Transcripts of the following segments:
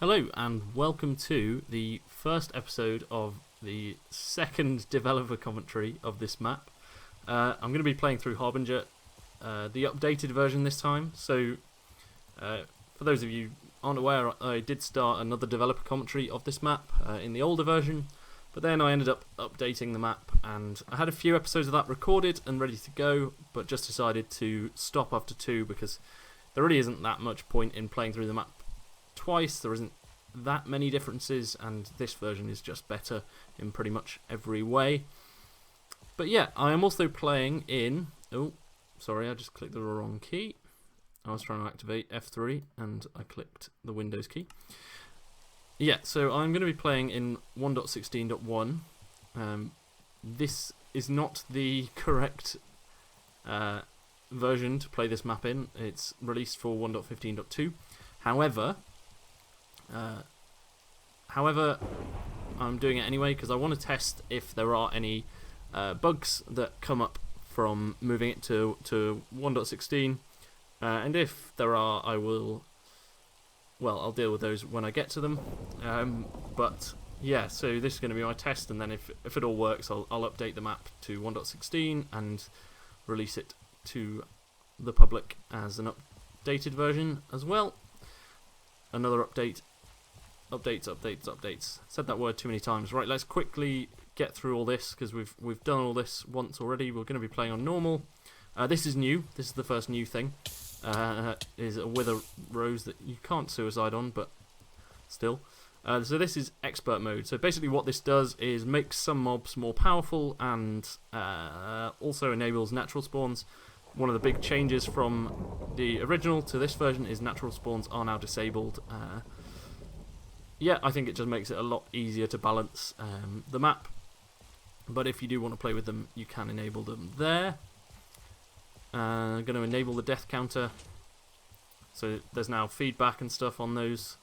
Hello and welcome to the first episode of the second developer commentary of this map. I'm going to be playing through Harbinger, the updated version this time. So, for those of you who aren't aware, I did start another developer commentary of this map in the older version, but then I ended up updating the map, and I had a few episodes of that recorded and ready to go, but just decided to stop after two because there really isn't that much point in playing through the map twice. There isn't that many differences, and this version is just better in pretty much every way. But yeah, I am also playing in... Oh, sorry, I just clicked the wrong key. I was trying to activate F3 and I clicked the Windows key. Yeah, so I'm going to be playing in 1.16.1. This is not the correct version to play this map in. It's released for 1.15.2. However, I'm doing it anyway because I want to test if there are any bugs that come up from moving it to 1.16, and if there are, I'll deal with those when I get to them. But yeah, so this is going to be my test, and then if it all works, I'll update the map to 1.16 and release it to the public as an updated version as well. Another update. Updates. Said that word too many times. Right, let's quickly get through all this because we've done all this once already. We're going to be playing on normal. This is new. This is the first new thing. Is a wither rose that you can't suicide on, but still. So this is expert mode. So basically what this does is makes some mobs more powerful and also enables natural spawns. One of the big changes from the original to this version is natural spawns are now disabled. Yeah, I think it just makes it a lot easier to balance the map. But if you do want to play with them, you can enable them there. I'm going to enable the death counter. So there's now feedback and stuff on those,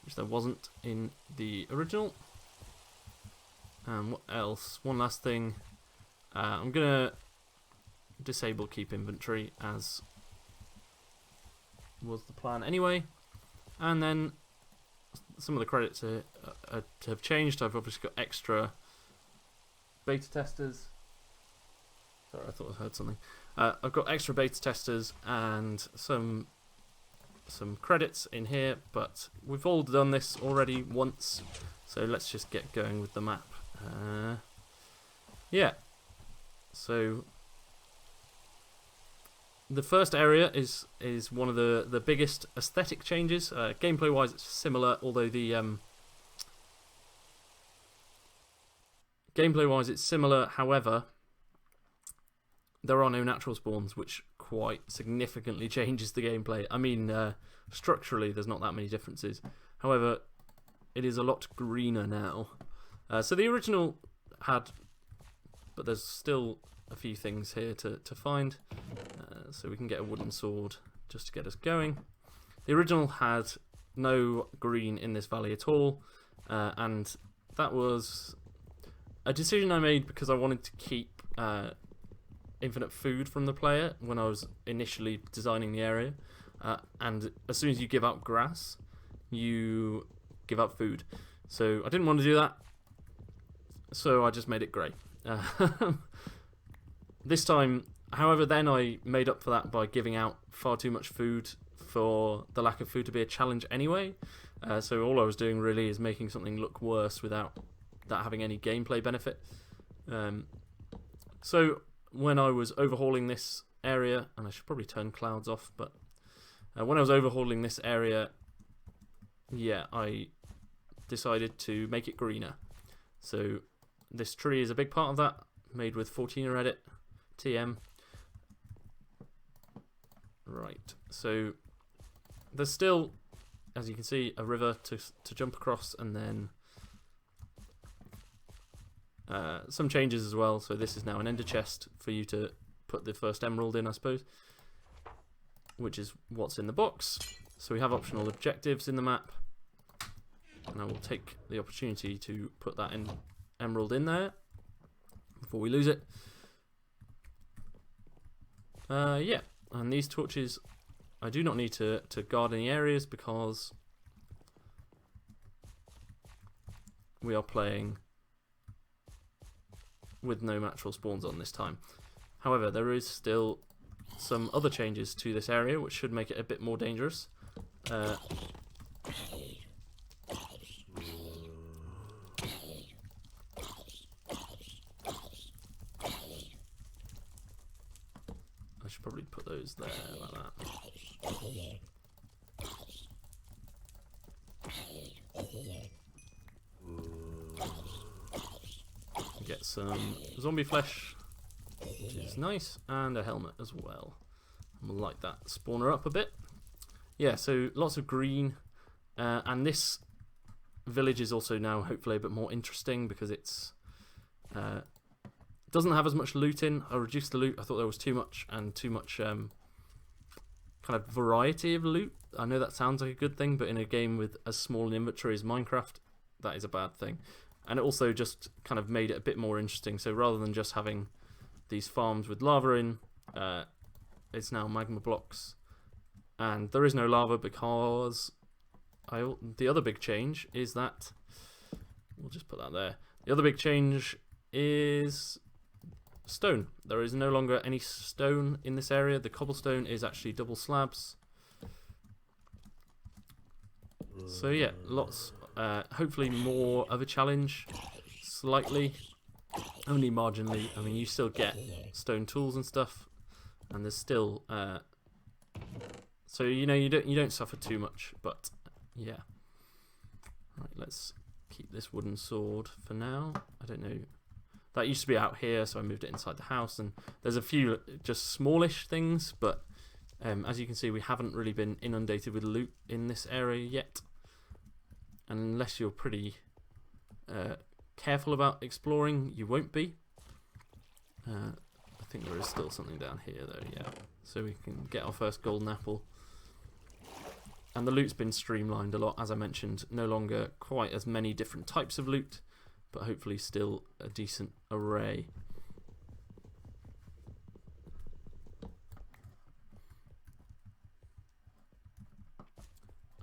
which there wasn't in the original. What else? One last thing. I'm going to disable keep inventory as was the plan anyway. And then some of the credits have changed. I've obviously got extra beta testers. Sorry, I thought I heard something. I've got extra beta testers and some credits in here, but we've all done this already once, so let's just get going with the map. Yeah, so the first area is one of the biggest aesthetic changes. Gameplay wise it's similar, although the gameplay wise it's similar, however there are no natural spawns, which quite significantly changes the gameplay. I mean, structurally there's not that many differences, however it is a lot greener now. So the original had, but there's still a few things here to find. So we can get a wooden sword just to get us going. The original had no green in this valley at all, and that was a decision I made because I wanted to keep infinite food from the player when I was initially designing the area, and as soon as you give up grass, you give up food. So I didn't want to do that, so I just made it grey. This time, however, then I made up for that by giving out far too much food for the lack of food to be a challenge anyway. So all I was doing really is making something look worse without that having any gameplay benefit. So when I was overhauling this area, and I should probably turn clouds off, but when I was overhauling this area, yeah, I decided to make it greener. So this tree is a big part of that, made with 14er edit. TM. Right, so there's still, as you can see, a river to jump across, and then some changes as well. So this is now an ender chest for you to put the first emerald in, I suppose, which is what's in the box. So we have optional objectives in the map, and I will take the opportunity to put that emerald in there before we lose it. Yeah, and these torches, I do not need to guard any areas because we are playing with no natural spawns on this time. However, there is still some other changes to this area which should make it a bit more dangerous. I should probably put those there like that. Get some zombie flesh, which is nice, and a helmet as well. We'll light that spawner up a bit. Yeah, so lots of green, and this village is also now hopefully a bit more interesting because it's doesn't have as much loot in. I reduced the loot. I thought there was too much and too much kind of variety of loot. I know that sounds like a good thing, but in a game with as small an inventory as Minecraft, that is a bad thing. And it also just kind of made it a bit more interesting. So rather than just having these farms with lava in, it's now magma blocks. And there is no lava because the other big change is that, we'll just put that there. The other big change is stone. There is no longer any stone in this area. The cobblestone is actually double slabs. So yeah, lots, hopefully more of a challenge, slightly, only marginally. I mean, you still get stone tools and stuff, and there's still, so you know, you don't suffer too much, but yeah. Right, let's keep this wooden sword for now. I don't know. That used to be out here, so I moved it inside the house, and there's a few just smallish things, but as you can see, we haven't really been inundated with loot in this area yet. And unless you're pretty careful about exploring, you won't be. I think there is still something down here, though, yeah. So we can get our first golden apple. And the loot's been streamlined a lot, as I mentioned. No longer quite as many different types of loot, but hopefully still a decent array.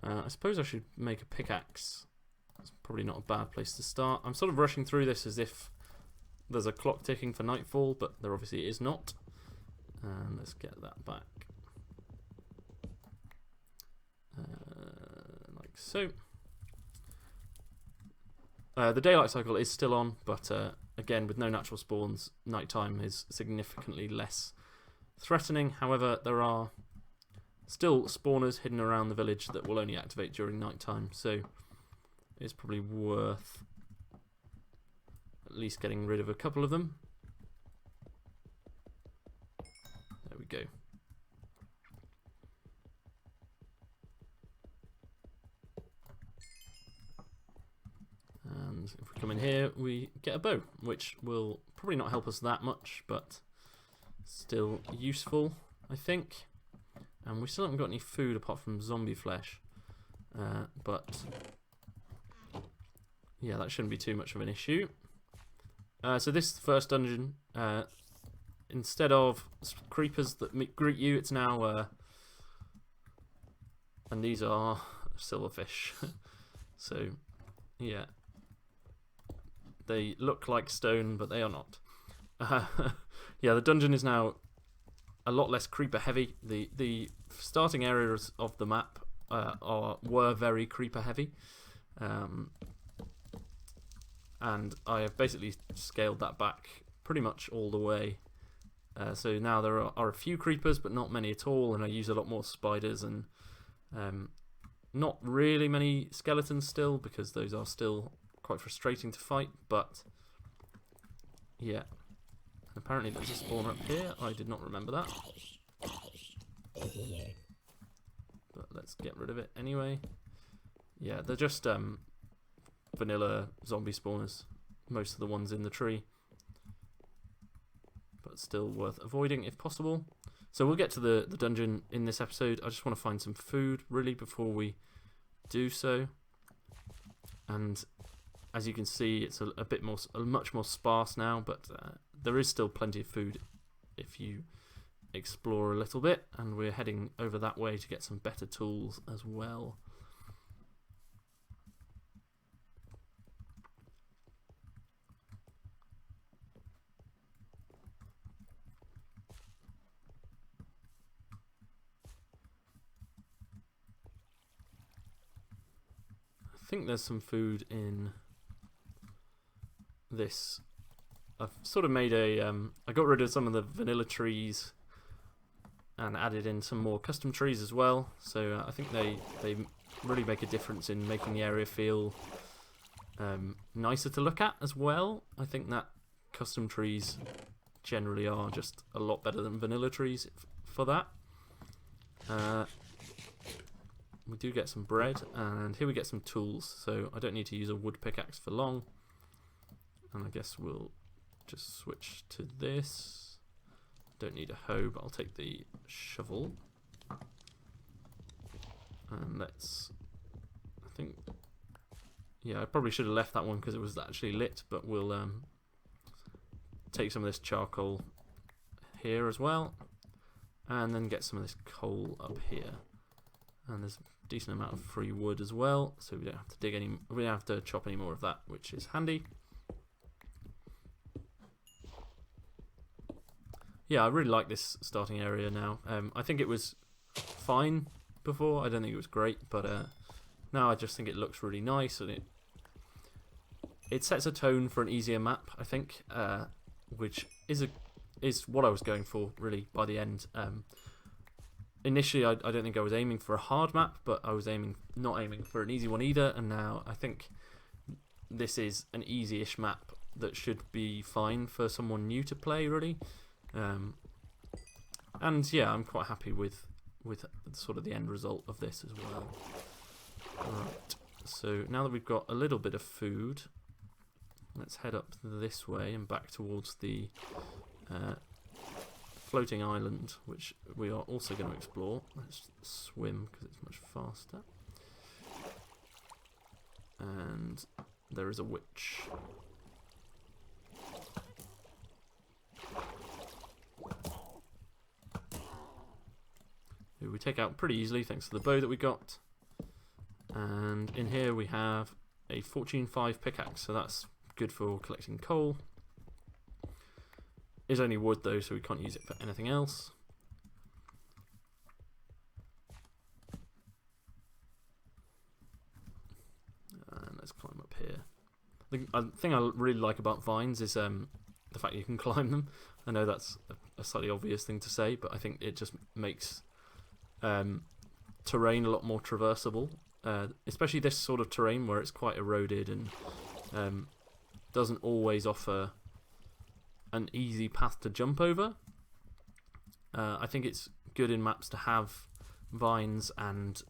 I suppose I should make a pickaxe. It's probably not a bad place to start. I'm sort of rushing through this as if there's a clock ticking for nightfall, but there obviously is not. And let's get that back. Like so. The daylight cycle is still on, but again, with no natural spawns, nighttime is significantly less threatening. However, there are still spawners hidden around the village that will only activate during nighttime, so it's probably worth at least getting rid of a couple of them. There we go. And if we come in here, we get a bow, which will probably not help us that much, but still useful, I think. And we still haven't got any food apart from zombie flesh. But yeah, that shouldn't be too much of an issue. So this first dungeon, instead of creepers that greet you, it's now and these are silverfish. So yeah, they look like stone, but they are not. Yeah, the dungeon is now a lot less creeper heavy. The starting areas of the map were very creeper heavy, and I have basically scaled that back pretty much all the way. So now there are a few creepers, but not many at all, and I use a lot more spiders and not really many skeletons still, because those are still quite frustrating to fight. But yeah. Apparently there's a spawner up here. I did not remember that. But let's get rid of it anyway. Yeah, they're just vanilla zombie spawners. Most of the ones in the tree. But still worth avoiding if possible. So we'll get to the dungeon in this episode. I just want to find some food really before we do so. And as you can see, it's much more sparse now, but there is still plenty of food if you explore a little bit, and we're heading over that way to get some better tools as well. think there's some food in this. I've sort of made a I got rid of some of the vanilla trees and added in some more custom trees as well. So I think they really make a difference in making the area feel nicer to look at as well. I think that custom trees generally are just a lot better than vanilla trees for that. We do get some bread, and here we get some tools, so I don't need to use a wood pickaxe for long. And I guess we'll just switch to this. Don't need a hoe, but I'll take the shovel. And let's, I think, yeah, I probably should have left that one because it was actually lit, but we'll take some of this charcoal here as well, and then get some of this coal up here. And there's a decent amount of free wood as well, so we don't have to we don't have to chop any more of that, which is handy. Yeah, I really like this starting area now. I think it was fine before. I don't think it was great, but now I just think it looks really nice, and it sets a tone for an easier map, I think, which is what I was going for really by the end. Initially, I don't think I was aiming for a hard map, but I was not aiming for an easy one either, and now I think this is an easy-ish map that should be fine for someone new to play, really. And yeah, I'm quite happy with sort of the end result of this as well. Right, so now that we've got a little bit of food, let's head up this way and back towards the floating island, which we are also going to explore. Let's swim because it's much faster. And there is a witch. Who we take out pretty easily thanks to the bow that we got. And in here we have a Fortune 5 pickaxe, so that's good for collecting coal. It's only wood though, so we can't use it for anything else. And let's climb up here. The thing I really like about vines is the fact you can climb them. I know that's a slightly obvious thing to say, but I think it just makes terrain a lot more traversable. Especially this sort of terrain where it's quite eroded and doesn't always offer an easy path to jump over. I think it's good in maps to have vines and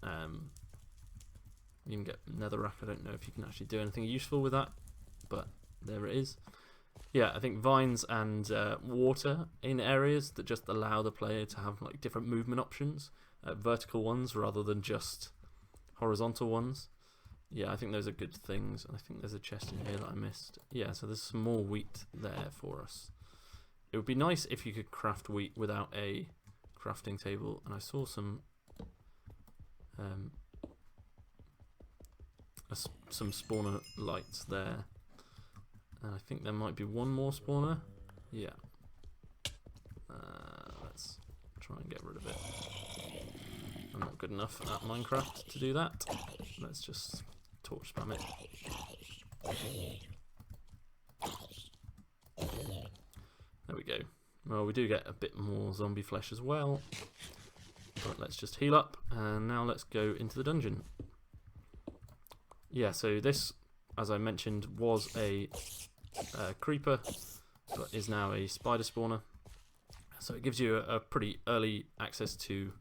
you can get netherrack. I don't know if you can actually do anything useful with that, but there it is. Yeah, I think vines and water in areas that just allow the player to have like different movement options, vertical ones rather than just horizontal ones. Yeah, I think those are good things. I think there's a chest in here that I missed. Yeah, so there's some more wheat there for us. It would be nice if you could craft wheat without a crafting table. And I saw some spawner lights there. And I think there might be one more spawner. Yeah. Let's try and get rid of it. I'm not good enough at Minecraft to do that. Let's just torch spam it. There we go. Well, we do get a bit more zombie flesh as well. But let's just heal up, and now let's go into the dungeon. Yeah, so this, as I mentioned, was a creeper, but is now a spider spawner. So it gives you a pretty early access to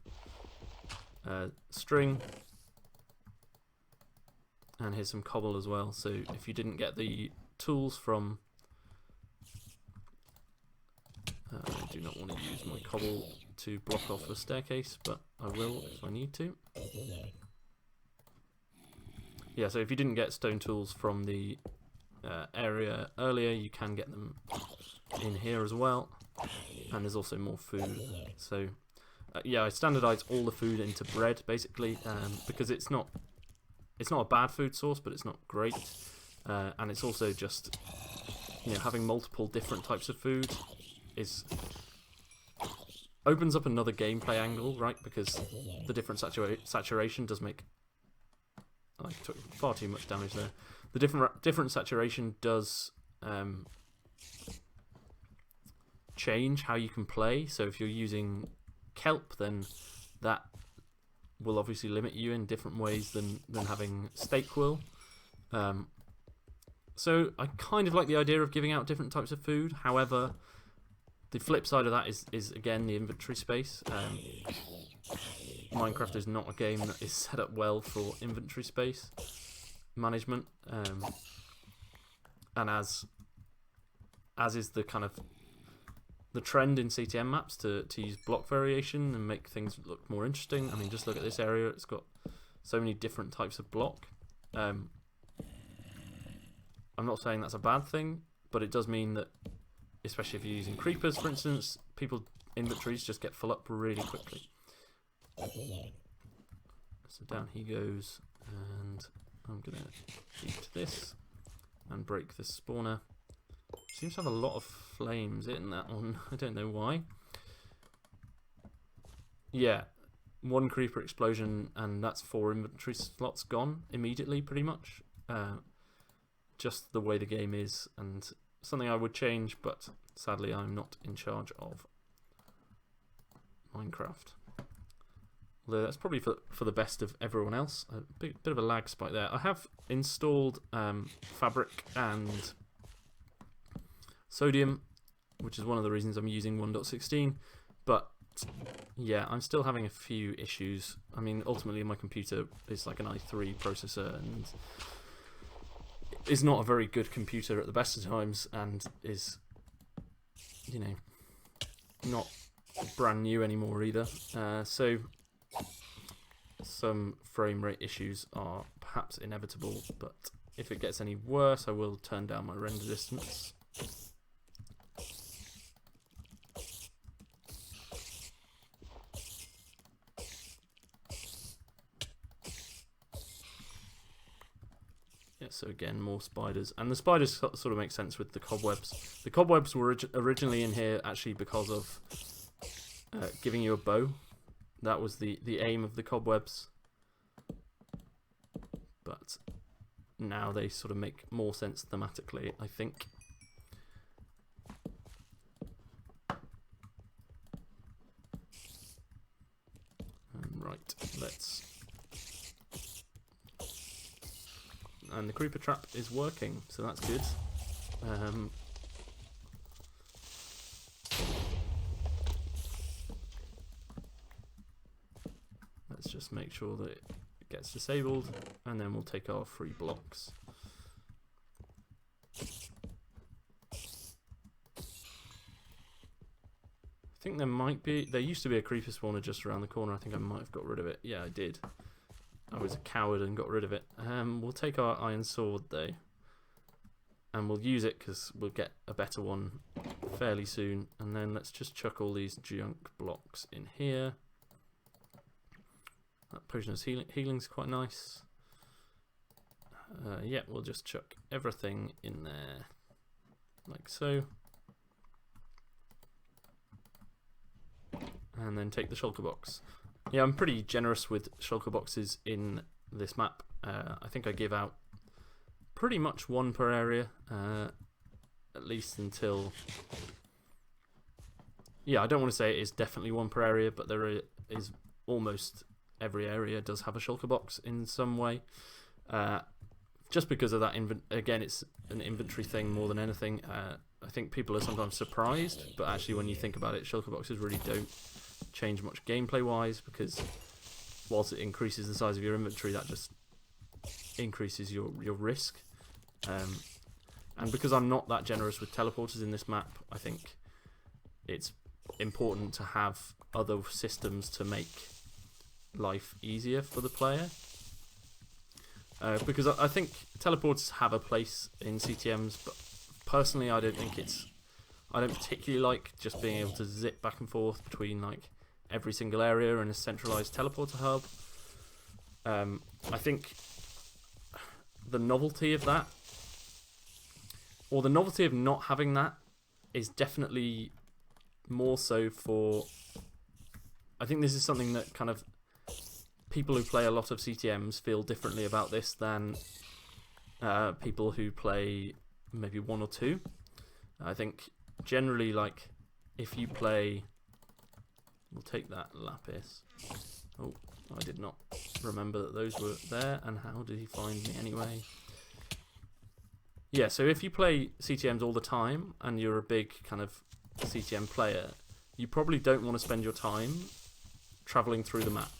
string. And here's some cobble as well, so if you didn't get the tools from... I do not want to use my cobble to block off the staircase, but I will if I need to. Yeah, so if you didn't get stone tools from the area earlier, you can get them in here as well. And there's also more food. So yeah, I standardized all the food into bread basically, because it's not a bad food source, but it's not great. And it's also just, you know, having multiple different types of food opens up another gameplay angle, right? Because the different saturation does make I took far too much damage there. The different saturation does change how you can play. So if you're using kelp, then that will obviously limit you in different ways than having steak will. So I kind of like the idea of giving out different types of food. However, the flip side of that is again the inventory space. Minecraft is not a game that is set up well for inventory space management, and as is the kind of the trend in CTM maps to use block variation and make things look more interesting. I mean, just look at this area; it's got so many different types of block. I'm not saying that's a bad thing, but it does mean that, especially if you're using creepers, for instance, people's inventories just get full up really quickly. So down he goes, and I'm going to eat this and break this spawner. Seems to have a lot of flames in that one. I don't know why. Yeah, one creeper explosion, and that's 4 inventory slots gone immediately, pretty much. Just the way the game is, and something I would change, but sadly I'm not in charge of Minecraft. Although that's probably for the best of everyone else. A bit of a lag spike there. I have installed Fabric and Sodium, which is one of the reasons I'm using 1.16, but yeah, I'm still having a few issues. I mean, ultimately my computer is like an i3 processor and is not a very good computer at the best of times, and is, you know, not brand new anymore either. So some frame rate issues are perhaps inevitable, but if it gets any worse, I will turn down my render distance. So again, more spiders, and the spiders sort of make sense with the cobwebs. The cobwebs were originally in here actually because of giving you a bow. That was the aim of the cobwebs, but now they sort of make more sense thematically, I think. Right, let's. And the creeper trap is working, so that's good. Let's just make sure that it gets disabled, and then we'll take our 3 blocks. I think there used to be a creeper spawner just around the corner. I think I might have got rid of it. Yeah, I did. I was a coward and got rid of it. We'll take our iron sword though, and we'll use it because we'll get a better one fairly soon. And then let's just chuck all these junk blocks in here. That potion of healing's quite nice. Yeah, we'll just chuck everything in there, like so. And then take the shulker box. Yeah, I'm pretty generous with shulker boxes in this map. I think I give out pretty much 1 per area, at least until... Yeah, I don't want to say it is definitely 1 per area, but there is almost every area does have a shulker box in some way. Just because of that, again, it's an inventory thing more than anything. I think people are sometimes surprised, but actually when you think about it, shulker boxes really don't change much gameplay wise, because whilst it increases the size of your inventory, that just increases your risk, and because I'm not that generous with teleporters in this map, I think it's important to have other systems to make life easier for the player, because I think teleporters have a place in CTMs, but personally I don't particularly like just being able to zip back and forth between like every single area in a centralized teleporter hub. I think the novelty of that, or the novelty of not having that, is definitely more so for... I think this is something that kind of people who play a lot of CTMs feel differently about this than people who play maybe one or two. I think generally, like, if you play, we'll take that lapis. Oh, I did not remember that those were there, and how did he find me anyway? Yeah, so if you play CTMs all the time and you're a big kind of CTM player, you probably don't want to spend your time travelling through the map.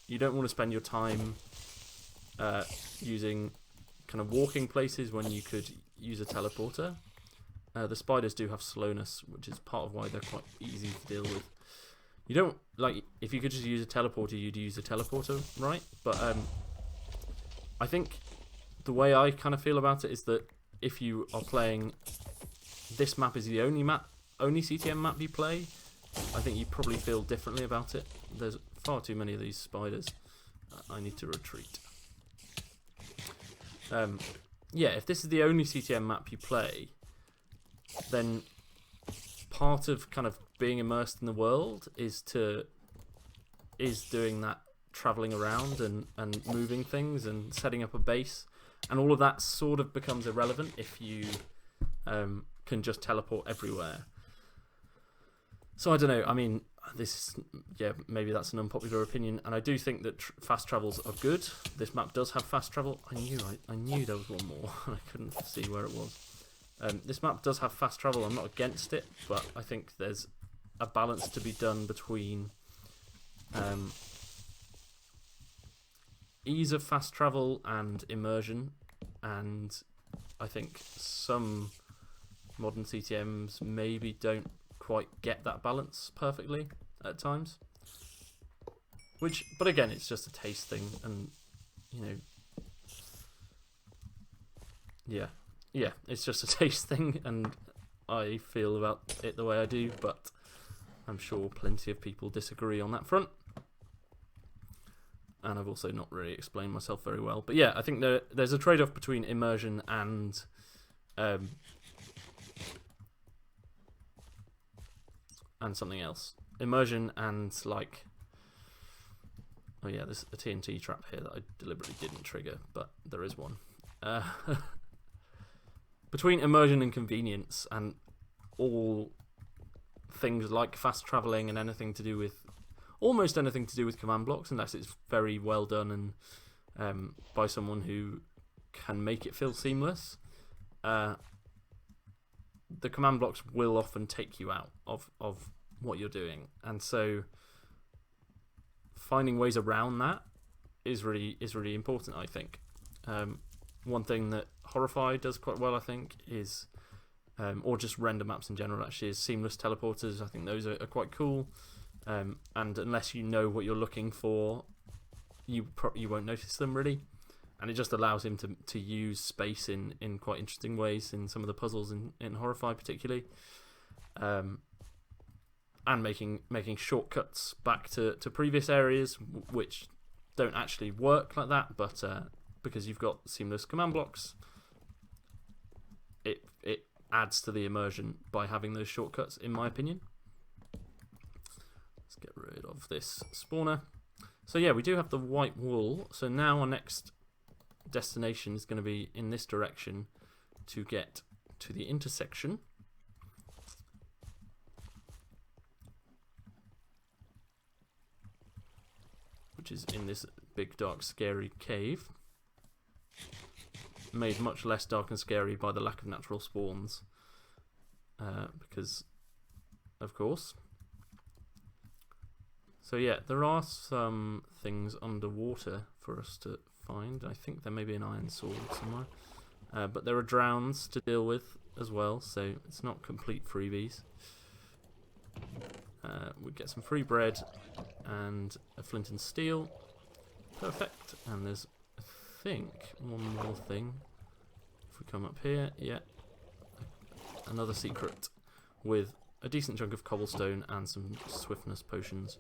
You don't want to spend your time using kind of walking places when you could use a teleporter. The spiders do have slowness, which is part of why they're quite easy to deal with. You don't, like, if you could just use a teleporter, you'd use a teleporter, right? But I think the way I kind of feel about it is that if you are playing, this map is the only CTM map you play, I think you probably feel differently about it. There's far too many of these spiders. I need to retreat. Yeah, if this is the only CTM map you play, then part of kind of being immersed in the world is doing that travelling around and moving things and setting up a base, and all of that sort of becomes irrelevant if you can just teleport everywhere. So I don't know, I mean, yeah, maybe that's an unpopular opinion, and I do think that fast travels are good. This map does have fast travel. I knew there was one more. I couldn't see where it was. This map does have fast travel. I'm not against it, but I think there's a balance to be done between ease of fast travel and immersion, and I think some modern CTMs maybe don't quite get that balance perfectly at times. But again, it's just a taste thing, and you know, yeah, it's just a taste thing, and I feel about it the way I do, but I'm sure plenty of people disagree on that front. And I've also not really explained myself very well. But yeah, I think there's a trade-off between immersion and something else. Immersion and, like, oh yeah, there's a TNT trap here that I deliberately didn't trigger, but there is one. Between immersion and convenience, and all things like fast travelling and anything to do with, almost anything to do with command blocks, unless it's very well done and by someone who can make it feel seamless, the command blocks will often take you out of what you're doing, and so finding ways around that is really important, I think. One thing that Horrify does quite well, I think, is or just render maps in general, actually, is seamless teleporters. I think those are quite cool, and unless you know what you're looking for, you won't notice them really, and it just allows him to use space in quite interesting ways in some of the puzzles in Horrify particularly, and making shortcuts back to previous areas which don't actually work like that, but because you've got seamless command blocks, it adds to the immersion by having those shortcuts, in my opinion. Let's get rid of this spawner. So yeah, we do have the white wool. So now our next destination is going to be in this direction to get to the intersection. Which is in this big, dark, scary cave. Made much less dark and scary by the lack of natural spawns. Because, of course. So yeah, there are some things underwater for us to find. I think there may be an iron sword somewhere. But there are drowns to deal with as well, so it's not complete freebies. We get some free bread and a flint and steel. Perfect. And there's, I think, one more thing. If we come up here, yeah, another secret with a decent chunk of cobblestone and some swiftness potions.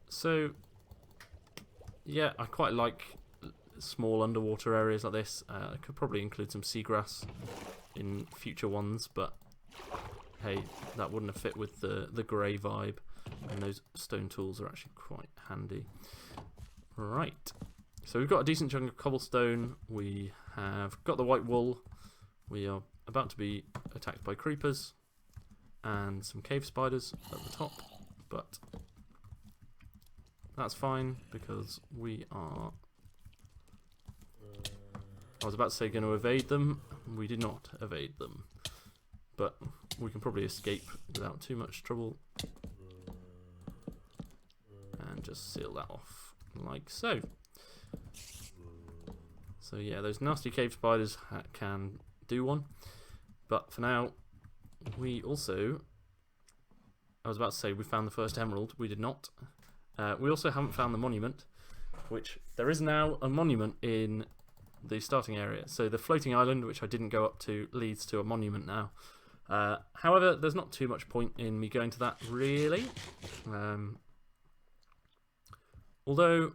So yeah, I quite like small underwater areas like this. I could probably include some seagrass in future ones, but hey, that wouldn't have fit with the grey vibe. And those stone tools are actually quite handy. Right. So we've got a decent chunk of cobblestone. We have got the white wool. We are about to be attacked by creepers and some cave spiders at the top, but that's fine because we are, I was about to say, going to evade them. We did not evade them, but we can probably escape without too much trouble and just seal that off like so. So yeah, those nasty cave spiders can do one, but for now we also, I was about to say we found the first emerald. We did not. We also haven't found the monument, which there is now a monument in the starting area. So the floating island, which I didn't go up to, leads to a monument now. However, there's not too much point in me going to that, really. Although,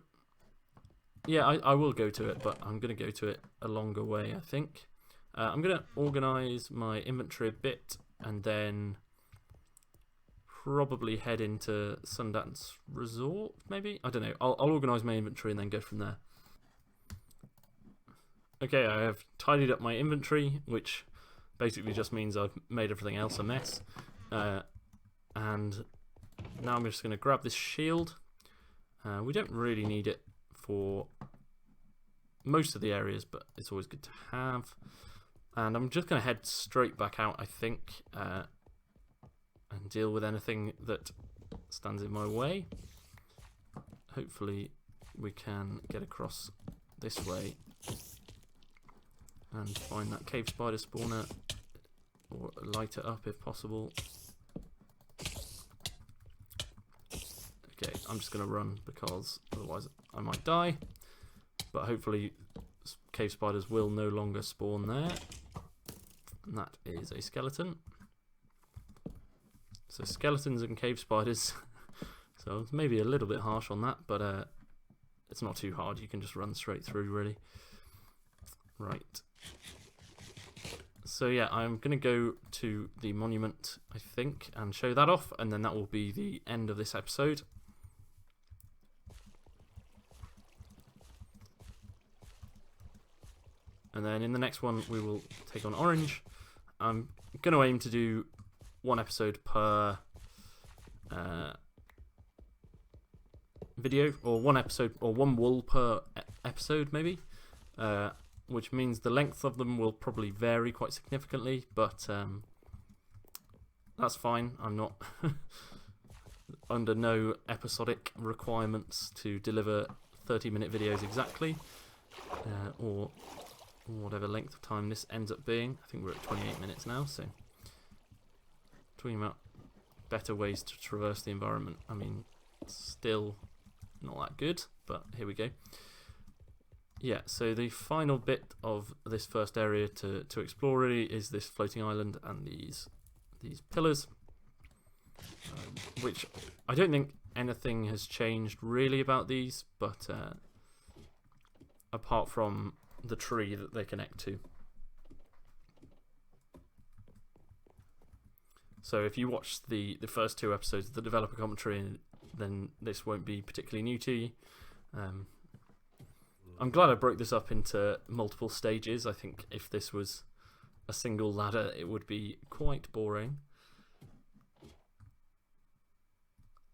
yeah, I will go to it, but I'm going to go to it a longer way, I think. I'm going to organise my inventory a bit and then probably head into Sundance Resort, maybe? I don't know. I'll organise my inventory and then go from there. Okay, I have tidied up my inventory, which basically just means I've made everything else a mess. And now I'm just going to grab this shield. We don't really need it for most of the areas, but it's always good to have. And I'm just going to head straight back out, I think, and deal with anything that stands in my way. Hopefully we can get across this way and find that cave spider spawner, or light it up if possible. Okay, I'm just going to run because otherwise I might die, but hopefully cave spiders will no longer spawn there. And that is a skeleton. So skeletons and cave spiders. So it's maybe a little bit harsh on that, but it's not too hard. You can just run straight through, really. Right. So yeah, I'm going to go to the monument, I think, and show that off, and then that will be the end of this episode. And then in the next one, we will take on Orange. I'm going to aim to do one episode per video, or one episode, or one wool per episode, maybe. Which means the length of them will probably vary quite significantly, but that's fine. I'm not under no episodic requirements to deliver 30-minute videos exactly, or whatever length of time this ends up being. I think we're at 28 minutes now, so talking about better ways to traverse the environment. I mean, still not that good, but here we go. Yeah, so the final bit of this first area to explore really is this floating island and these pillars, which I don't think anything has changed really about these, but apart from the tree that they connect to. So if you watch the first two episodes of the developer commentary, then this won't be particularly new to you. I'm glad I broke this up into multiple stages. I think if this was a single ladder, it would be quite boring.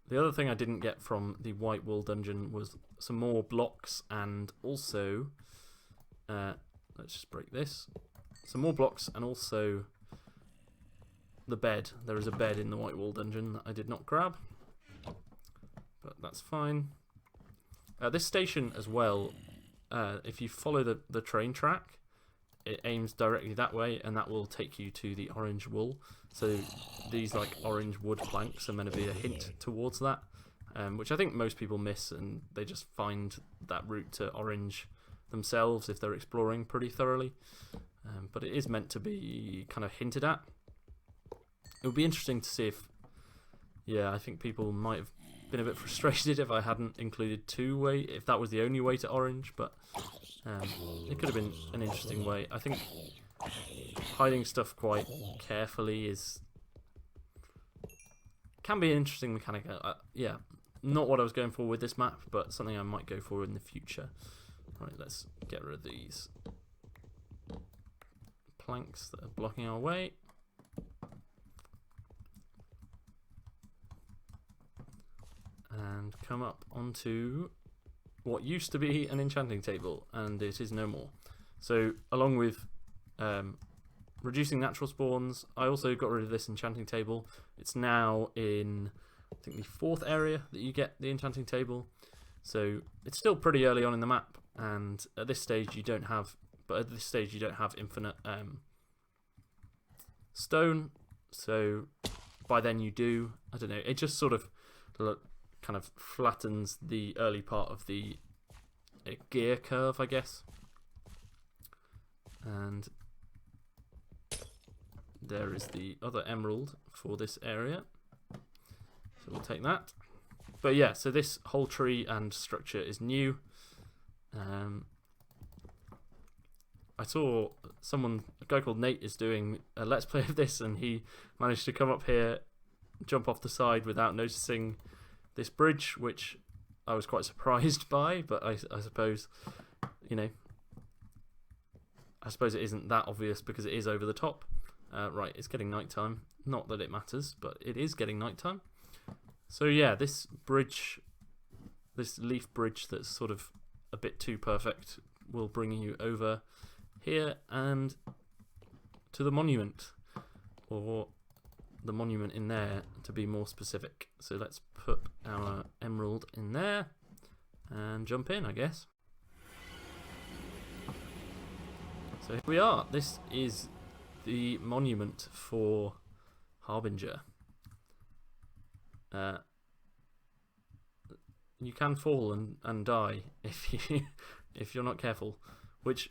The other thing I didn't get from the White Wool dungeon was some more blocks, and also, let's just break this, some more blocks, and also the bed. There is a bed in the White Wool dungeon that I did not grab, but that's fine. This station as well, if you follow the train track, it aims directly that way, and that will take you to the orange wool. So these like orange wood planks are meant to be a hint towards that, which I think most people miss, and they just find that route to orange themselves if they're exploring pretty thoroughly. But it is meant to be kind of hinted at. It would be interesting to see if, yeah, I think people might have been a bit frustrated if I hadn't included two-way, if that was the only way to orange, but it could have been an interesting way. I think hiding stuff quite carefully can be an interesting mechanic. Yeah, not what I was going for with this map, but something I might go for in the future. Right, let's get rid of these planks that are blocking our way. And come up onto what used to be an enchanting table, and it is no more. So along with reducing natural spawns, I also got rid of this enchanting table. It's now in, I think, the 4th area that you get the enchanting table. So it's still pretty early on in the map, and at this stage you don't have, infinite stone. So by then you do. I don't know. It just sort of kind of flattens the early part of the gear curve, I guess. And there is the other emerald for this area, so we'll take that. But yeah, so this whole tree and structure is new. I saw a guy called Nate is doing a let's play of this, and he managed to come up here, jump off the side without noticing this bridge, which I was quite surprised by, but I suppose, you know, I suppose it isn't that obvious because it is over the top. Right, it's getting nighttime. Not that it matters, but it is getting nighttime. So yeah, this bridge, this leaf bridge that's sort of a bit too perfect, will bring you over here and to the monument, or the monument in there to be more specific. So let's put our emerald in there and jump in, I guess. So here we are. This is the monument for Harbinger. You can fall and die if you're not careful, which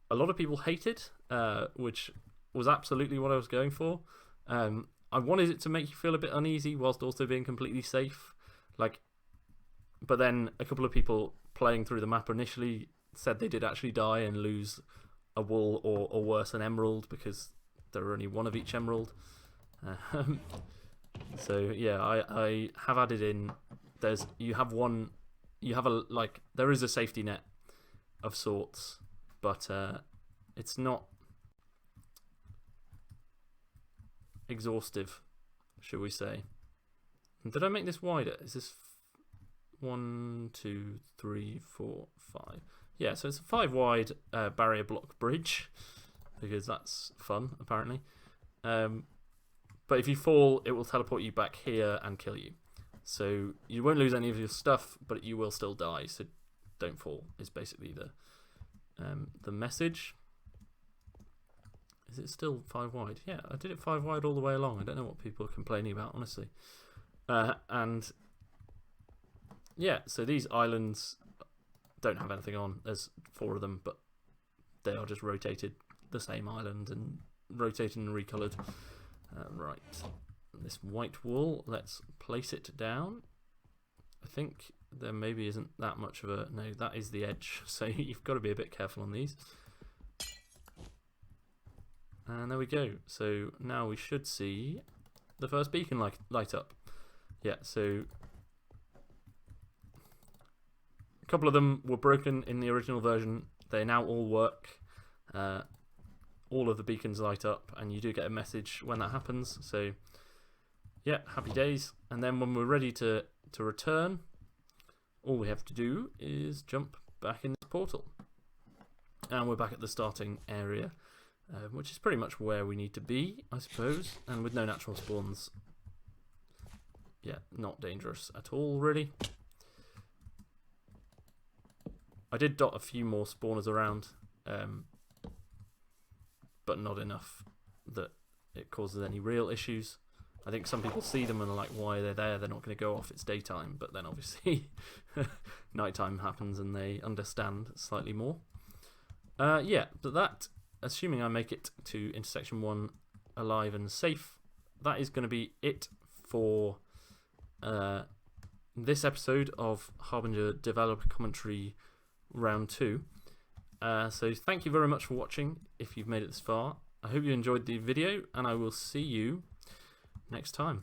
a lot of people hated, which was absolutely what I was going for. I wanted it to make you feel a bit uneasy whilst also being completely safe. But then a couple of people playing through the map initially said they did actually die and lose a wool or worse, an emerald, because there are only one of each emerald. So yeah, I have added in. There is a safety net of sorts, but it's not exhaustive, should we say. Did I make this wider? Is this 1, 2, 3, 4, 5? Yeah, so it's a 5 wide barrier block bridge, because that's fun, apparently. But if you fall, it will teleport you back here and kill you. So you won't lose any of your stuff, but you will still die. So don't fall is basically the message. Is it still 5 wide? Yeah, I did it 5 wide all the way along. I don't know what people are complaining about, honestly. And yeah, so these islands don't have anything on. There's 4 of them, but they are just rotated the same island and rotated and recolored. Right, this white wool, let's place it down. I think there maybe isn't that much of a... No, that is the edge, so you've got to be a bit careful on these. And there we go. So now we should see the first beacon light up. Yeah, so a couple of them were broken in the original version. They now all work. All of the beacons light up, and you do get a message when that happens. So yeah, happy days. And then when we're ready to return, all we have to do is jump back in this portal, and we're back at the starting area, which is pretty much where we need to be, I suppose. And with no natural spawns, yeah, not dangerous at all, really. I did dot a few more spawners around, but not enough that it causes any real issues. I think some people see them and are like, why are they there? They're not going to go off, it's daytime. But then obviously nighttime happens and they understand slightly more. Yeah, but that, assuming I make it to intersection 1 alive and safe, that is going to be it for this episode of Harbinger Developer Commentary Round 2. So thank you very much for watching if you've made it this far. I hope you enjoyed the video, and I will see you next time.